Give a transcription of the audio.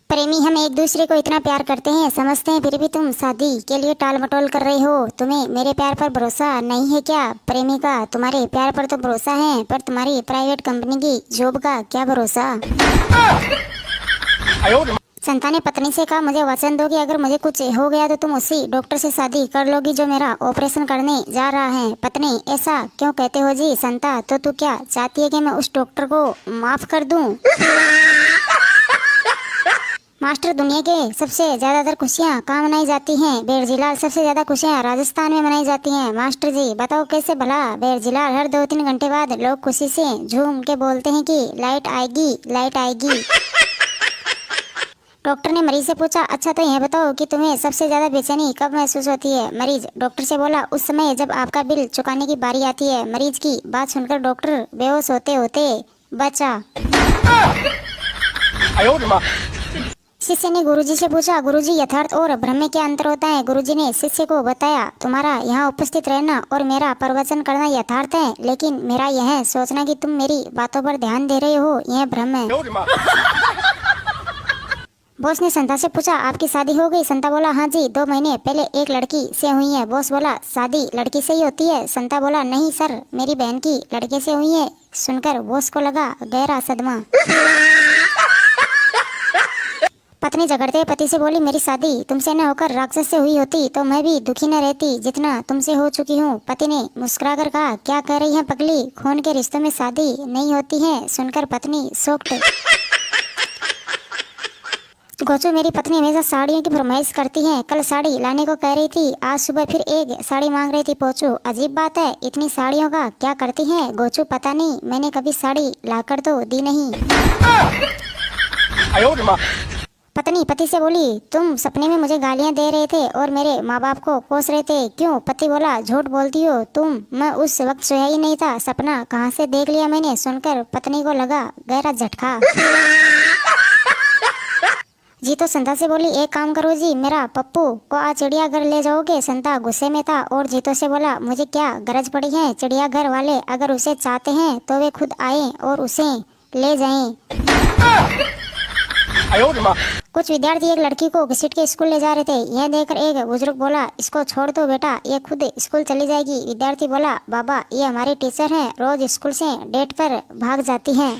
प्रेमी हम एक दूसरे को इतना प्यार करते हैं, समझते हैं, फिर भी तुम शादी के लिए टाल मटोल कर रहे हो। तुम्हें मेरे प्यार पर भरोसा नहीं है क्या? प्रेमिका, तुम्हारे प्यार पर तो भरोसा है, पर तुम्हारी प्राइवेट कंपनी की जॉब का क्या भरोसा। संता ने पत्नी से कहा, मुझे वचन दो कि अगर मुझे कुछ हो गया तो तुम उसी डॉक्टर से शादी कर लोगी जो मेरा ऑपरेशन करने जा रहा है। पत्नी, ऐसा क्यों कहते हो जी? संता, तो तू क्या चाहती है कि मैं उस डॉक्टर को माफ कर दूं? मास्टर, दुनिया के सबसे ज्यादातर खुशियाँ कहाँ मनाई जाती हैं? बेरजिलाल, सबसे ज्यादा खुशियाँ राजस्थान में मनाई जाती हैं। मास्टर जी, बताओ कैसे भला? बेरजिलाल, हर 2-3 घंटे बाद लोग खुशी से झूम के बोलते हैं कि लाइट आएगी, लाइट आएगी। डॉक्टर ने मरीज से पूछा, अच्छा तो यह बताओ कि तुम्हें सबसे ज्यादा बेचैनी कब महसूस होती है? मरीज डॉक्टर से बोला, उस समय जब आपका बिल चुकाने की बारी आती है। मरीज की बात सुनकर डॉक्टर बेहोश होते होते बचा। शिष्य ने गुरुजी से पूछा, गुरुजी, यथार्थ और भ्रम में क्या अंतर होता है? गुरुजी ने शिष्य को बताया, तुम्हारा यहाँ उपस्थित रहना और मेरा प्रवचन करना यथार्थ है, लेकिन मेरा यह सोचना कि तुम मेरी बातों पर ध्यान दे रहे हो, यह भ्रम है। बॉस ने संता से पूछा, आपकी शादी हो गई? संता बोला, हाँ जी, 2 महीने पहले एक लड़की से हुई है। बॉस बोला, शादी लड़की से ही होती है? संता बोला, नहीं सर, मेरी बहन की लड़के से हुई है। सुनकर बॉस को लगा गहरा सदमा। पत्नी झगड़ते पति से बोली, मेरी शादी तुमसे न होकर राक्षस से हुई होती तो मैं भी दुखी न रहती जितना तुमसे हो चुकी हूँ। पति ने मुस्कुराकर कहा, क्या कह रही है पगली, खून के रिश्तों में शादी नहीं होती है? सुनकर पत्नी शॉक्ड। गोचू, मेरी पत्नी हमेशा साड़ियों की फरमाइश करती है, कल साड़ी लाने को कह रही थी, आज सुबह फिर एक साड़ी मांग रही थी। पोचू, अजीब बात है, इतनी साड़ियों का क्या करती है? गोचू, पता नहीं, मैंने कभी साड़ी लाकर तो दी नहीं। पत्नी पति से बोली, तुम सपने में मुझे गालियां दे रहे थे और मेरे माँ बाप को कोस रहे थे, क्यों? पति बोला, झूठ बोलती हो तुम, मैं उस वक्त सोया ही नहीं था, सपना कहाँ से देख लिया मैंने। सुनकर पत्नी को लगा गहरा झटका। जी तो संता से बोली, एक काम करो जी, मेरा पप्पू को आज चिड़ियाघर ले जाओगे? संता गुस्से में था और जीतो से बोला, मुझे क्या गरज पड़ी है? चिड़ियाघर वाले अगर उसे चाहते हैं तो वे खुद आए और उसे ले जाएं। कुछ विद्यार्थी एक लड़की को घसीट के स्कूल ले जा रहे थे। यह देखकर एक बुजुर्ग बोला, इसको छोड़ दो बेटा, ये खुद स्कूल चली जाएगी। विद्यार्थी बोला, बाबा, ये हमारी टीचर हैं, रोज स्कूल से डेट पर भाग जाती हैं।